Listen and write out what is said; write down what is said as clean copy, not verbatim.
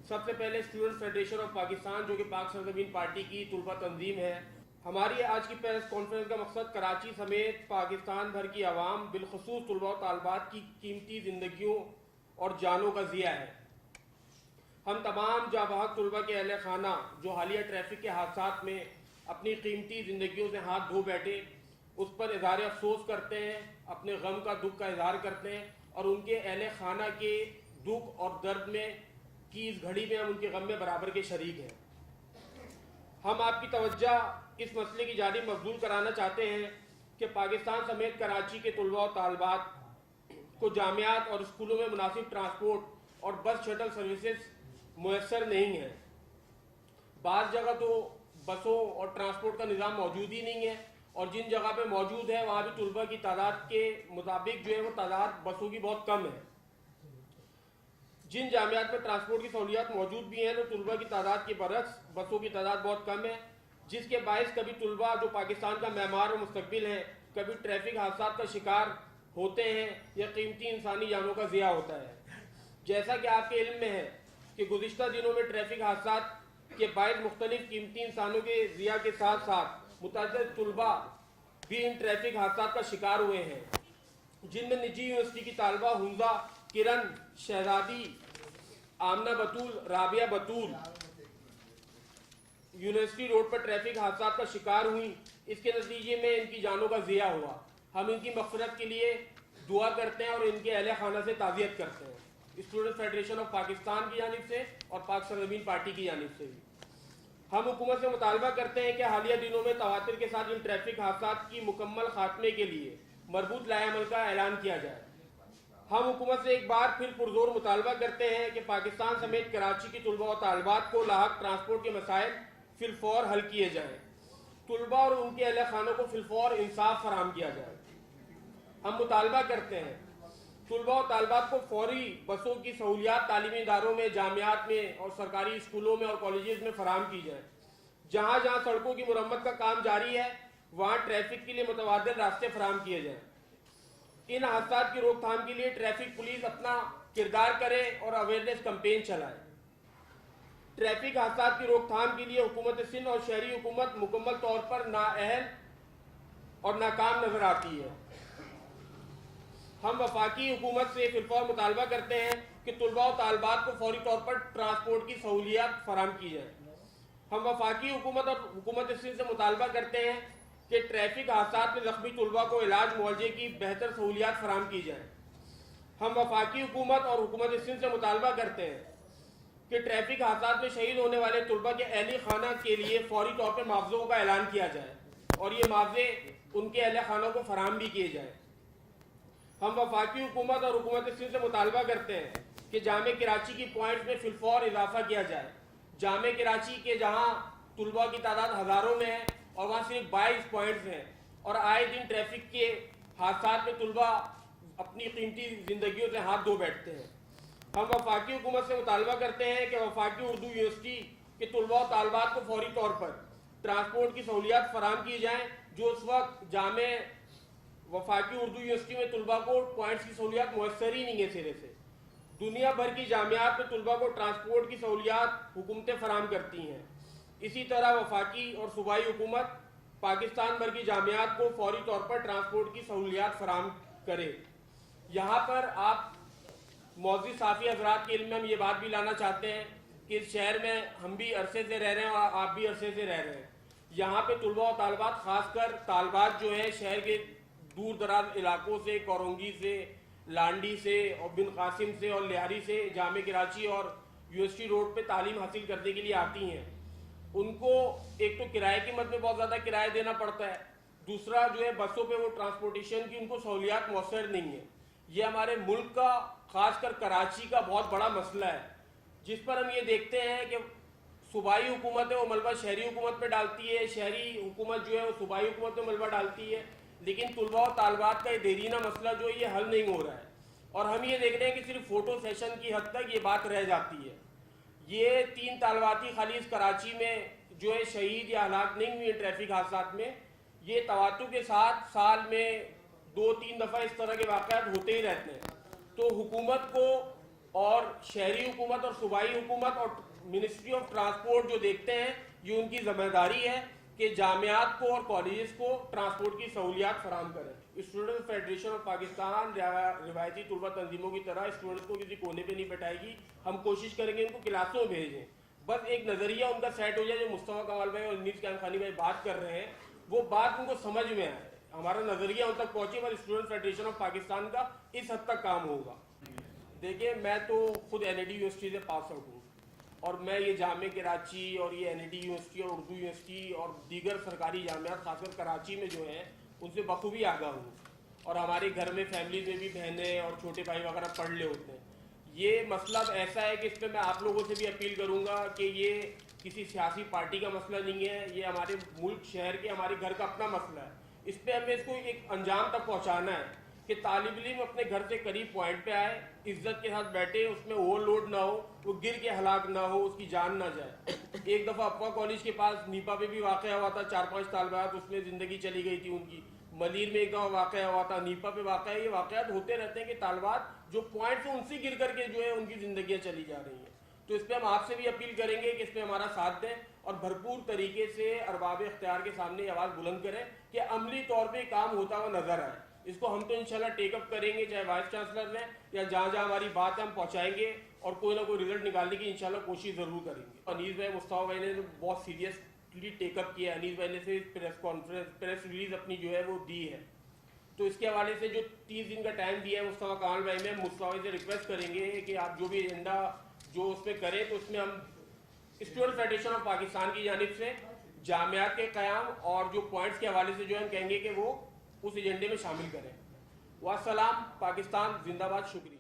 سب سے پہلے student federation of Pakistan جو کہ پاک سرزمین پارٹی کی طلبہ تنظیم ہے، ہماری آج کی پریس کانفرنس کا مقصد کراچی سمیت پاکستان بھر کی عوام بالخصوص طلبہ و طالبات کی قیمتی زندگیوں اور جانوں کا ضیاع ہے۔ ہم تمام جاں بحق طلبہ کے اہل خانہ جو حالیہ ٹریفک کے حادثات میں اپنی قیمتی زندگیوں سے ہاتھ دھو بیٹھے، اس پر اظہار افسوس کرتے ہیں، اپنے غم کا دکھ کا اظہار کرتے ہیں اور ان کے اہل خانہ کے دکھ اور درد میں کی اس گھڑی میں ہم ان کے غم میں برابر کے شریک ہیں۔ ہم آپ کی توجہ اس مسئلے کی جانب مبذول کرانا چاہتے ہیں کہ پاکستان سمیت کراچی کے طلبہ و طالبات کو جامعات اور اسکولوں میں مناسب ٹرانسپورٹ اور بس شٹل سروسز میسر نہیں ہیں۔ بعض جگہ تو بسوں اور ٹرانسپورٹ کا نظام موجود ہی نہیں ہے، اور جن جگہ پہ موجود ہے وہاں بھی طلبہ کی تعداد کے مطابق جو ہے وہ تعداد بسوں کی بہت کم ہے۔ جن جامعات میں ٹرانسپورٹ کی سہولیات موجود بھی ہیں تو طلبہ کی تعداد کے برعکس بسوں کی تعداد بہت کم ہے، جس کے باعث کبھی طلبہ جو پاکستان کا معمار و مستقبل ہے کبھی ٹریفک حادثات کا شکار ہوتے ہیں یا قیمتی انسانی جانوں کا ضیاع ہوتا ہے۔ جیسا کہ آپ کے علم میں ہے کہ گزشتہ دنوں میں ٹریفک حادثات کے باعث مختلف قیمتی انسانوں کے ضیاع کے ساتھ ساتھ متعدد طلبہ بھی ان ٹریفک حادثات کا شکار ہوئے ہیں، جن میں نجی یونیورسٹی کی طالبہ حمزہ کرن شہزادی آمنہ بطول رابعہ بطول یونیورسٹی روڈ پر ٹریفک حادثات کا شکار ہوئی۔ اس کے نتیجے میں ان کی جانوں کا ضیاع ہوا۔ ہم ان کی مغفرت کے لیے دعا کرتے ہیں اور ان کے اہل خانہ سے تعزیت کرتے ہیں، اسٹوڈنٹ فیڈریشن آف پاکستان کی جانب سے اور پاک سرزمین پارٹی کی جانب سے بھی۔ ہم حکومت سے مطالبہ کرتے ہیں کہ حالیہ دنوں میں تواتر کے ساتھ ان ٹریفک حادثات کی مکمل خاتمے کے لیے مربوط لائحہ عمل کا اعلان کیا جائے۔ ہم حکومت سے ایک بار پھر پرزور مطالبہ کرتے ہیں کہ پاکستان سمیت کراچی کی طلبہ و طالبات کو لاحق ٹرانسپورٹ کے مسائل فی الفور حل کیے جائیں، طلبہ اور ان کے اہل خانوں کو فی الفور انصاف فراہم کیا جائے۔ ہم مطالبہ کرتے ہیں طلبہ و طالبات کو فوری بسوں کی سہولیات تعلیمی اداروں میں، جامعات میں اور سرکاری اسکولوں میں اور کالجز میں فراہم کی جائیں۔ جہاں جہاں سڑکوں کی مرمت کا کام جاری ہے وہاں ٹریفک کے لیے متبادل راستے فراہم کیے جائیں۔ ان حادثات کی روک تھام کے لیے ٹریفک پولیس اپنا کردار کرے اور اویئرنیس کمپین چلائے۔ ٹریفک حادثات کی روک تھام کے لیے حکومت سندھ اور شہری حکومت مکمل طور پر نااہل اور ناکام نظر آتی ہے۔ ہم وفاقی حکومت سے فی الفور مطالبہ کرتے ہیں کہ طلبہ و طالبات کو فوری طور پر ٹرانسپورٹ کی سہولیات فراہم کی جائیں۔ ہم وفاقی حکومت اور حکومت سندھ سے مطالبہ کرتے ہیں کہ ٹریفک حادثات میں زخمی طلبہ کو علاج معالجے کی بہتر سہولیات فراہم کی جائیں۔ ہم وفاقی حکومت اور حکومت سندھ سے مطالبہ کرتے ہیں کہ ٹریفک حادثات میں شہید ہونے والے طلبہ کے اہل خانہ کے لیے فوری طور پر معاوضوں کا اعلان کیا جائے اور یہ معاوضے ان کے اہل خانوں کو فراہم بھی کیے جائیں۔ ہم وفاقی حکومت اور حکومت سندھ سے مطالبہ کرتے ہیں کہ جامع کراچی کی پوائنٹس میں فی الفور اضافہ کیا جائے۔ جامع کراچی کے جہاں طلبہ کی تعداد ہزاروں میں ہے اور وہاں صرف 22 پوائنٹس ہیں اور آئے دن ٹریفک کے حادثات میں طلبہ اپنی قیمتی زندگیوں سے ہاتھ دھو بیٹھتے ہیں۔ ہم وفاقی حکومت سے مطالبہ کرتے ہیں کہ وفاقی اردو یونیورسٹی کے طلبہ و طالبات کو فوری طور پر ٹرانسپورٹ کی سہولیات فراہم کی جائیں، جو اس وقت جامع وفاقی اردو یونیورسٹی میں طلبہ کو پوائنٹس کی سہولیات میسر ہی نہیں ہے سرے سے۔ دنیا بھر کی جامعات میں طلبہ کو ٹرانسپورٹ کی سہولیات حکومتیں فراہم کرتی ہیں۔ اسی طرح وفاقی اور صوبائی حکومت پاکستان بھر کی جامعات کو فوری طور پر ٹرانسپورٹ کی سہولیات فراہم کرے۔ یہاں پر آپ معزز صحافی حضرات کے علم میں ہم یہ بات بھی لانا چاہتے ہیں کہ اس شہر میں ہم بھی عرصے سے رہ رہے ہیں اور آپ بھی عرصے سے رہ رہے ہیں۔ یہاں پہ طلبہ و طالبات، خاص کر طالبات جو ہیں شہر کے دور دراز علاقوں سے، کورنگی سے، لانڈی سے اور بن قاسم سے اور لہاری سے جامع کراچی اور یونیورسٹی روڈ پہ تعلیم حاصل کرنے کے لیے آتی ہیں۔ ان کو ایک تو کرائے کی مد میں بہت زیادہ کرایہ دینا پڑتا ہے، دوسرا جو ہے بسوں پہ وہ ٹرانسپورٹیشن کی ان کو سہولیات میسر نہیں ہے۔ یہ ہمارے ملک کا، خاص کر کراچی کا بہت بڑا مسئلہ ہے، جس پر ہم یہ دیکھتے ہیں کہ صوبائی حکومت ہے وہ ملبہ شہری حکومت پہ ڈالتی ہے، شہری حکومت جو ہے وہ صوبائی حکومت پہ ملبہ ڈالتی ہے، لیکن طلبہ و طالبات کا یہ دیرینہ مسئلہ جو ہے یہ حل نہیں ہو رہا ہے۔ اور ہم یہ دیکھ رہے ہیں کہ صرف فوٹو سیشن کی حد تک یہ بات رہ جاتی ہے۔ یہ 3 طالباتی خالی اس کراچی میں جو ہے شہید یا ہلاک نہیں ہوئے ٹریفک حادثات میں، یہ تواتر کے ساتھ سال میں 2-3 دفعہ اس طرح کے واقعات ہوتے ہی رہتے ہیں۔ تو حکومت کو اور شہری حکومت اور صوبائی حکومت اور منسٹری آف ٹرانسپورٹ جو دیکھتے ہیں یہ ان کی ذمہ داری ہے کہ جامعات کو اور کالجز کو ٹرانسپورٹ کی سہولیات فراہم کریں. اسٹوڈنٹ فیڈریشن آف پاکستان روایتی طلبہ تنظیموں کی طرح اسٹوڈنٹس کو کسی کونے پہ نہیں بٹھائے گی. ہم کوشش کریں گے ان کو کلاسوں میں بھیجیں, بس ایک نظریہ ان کا سیٹ ہو جائے. جو مصطفیٰ کمال بھائی اور انیس قیام خانی بھائی بات کر رہے ہیں وہ بات ان کو سمجھ میں آئے, ہمارا نظریہ ان تک پہنچے, اور اسٹوڈنٹ فیڈریشن آف پاکستان کا اس حد تک کام ہوگا. دیکھیں میں تو خود این ای ڈی یونیورسٹی سے پاس آؤٹ ہوں, اور میں یہ جامعہ کراچی اور یہ این ای ڈی یونیورسٹی اور اردو یونیورسٹی اور دیگر سرکاری جامعات خاص کر کراچی میں جو ہیں ان سے بخوبی آگاہ ہوں, اور ہمارے گھر میں فیملیز میں بھی بہنیں اور چھوٹے بھائی وغیرہ پڑھ لے ہوتے ہیں. یہ مسئلہ ایسا ہے کہ اس پہ میں آپ لوگوں سے بھی اپیل کروں گا کہ یہ کسی سیاسی پارٹی کا مسئلہ نہیں ہے, یہ ہمارے ملک شہر کے ہمارے گھر کا اپنا مسئلہ ہے. اس پہ ہمیں اس کو ایک انجام تک پہنچانا ہے کہ طالب علم اپنے گھر سے قریب پوائنٹ پہ آئے, عزت کے ساتھ بیٹھے, اس میں اوور لوڈ نہ ہو, وہ گر کے ہلاک نہ ہو, اس کی جان نہ جائے. ایک دفعہ اپوا کالج کے پاس نیپا پہ بھی واقعہ ہوا تھا 4-5 سال بعد, اس میں زندگی چلی گئی تھی ان کی. ملیر میں ایک دفعہ واقعہ ہوا تھا, نیپا پہ واقعہ ہے. یہ واقعات ہوتے رہتے ہیں کہ طالبات جو پوائنٹ سے ان سے گر کر کے جو ہے ان کی زندگیاں چلی جا رہی ہیں. تو اس پہ ہم آپ سے بھی اپیل کریں گے کہ اس پہ ہمارا ساتھ دیں اور بھرپور طریقے سے ارباب اختیار کے سامنے آواز بلند کریں کہ عملی طور پہ کام ہوتا ہوا نظر آئے. اس کو ہم تو انشاءاللہ ٹیک اپ کریں گے, چاہے وائس چانسلر ہیں یا جہاں جہاں ہماری بات ہے ہم پہنچائیں گے, اور کوئی نہ کوئی رزلٹ نکالنے کی انشاءاللہ کوشش ضرور کریں گے. انیس بھائی مصطفیٰ بھائی نے بہت سیریسلی ٹیک اپ کیا ہے. انیس بھائی نے سے پریس ریلیز اپنی جو ہے وہ دی ہے, تو اس کے حوالے سے جو 30 دن کا ٹائم دیا ہے مصطفیٰ کمال بھائی میں مصطفیٰ بھائی سے ریکویسٹ کریں گے کہ آپ جو بھی ایجنڈا جو اس میں کریں تو اس میں ہم اسٹوڈنٹ فیڈریشن آف پاکستان کی جانب سے جامعات کے قیام اور جو پوائنٹس کے حوالے سے جو ہم کہیں گے کہ وہ اس ایجنڈے میں شامل کریں. والسلام, پاکستان زندہ باد. شکریہ.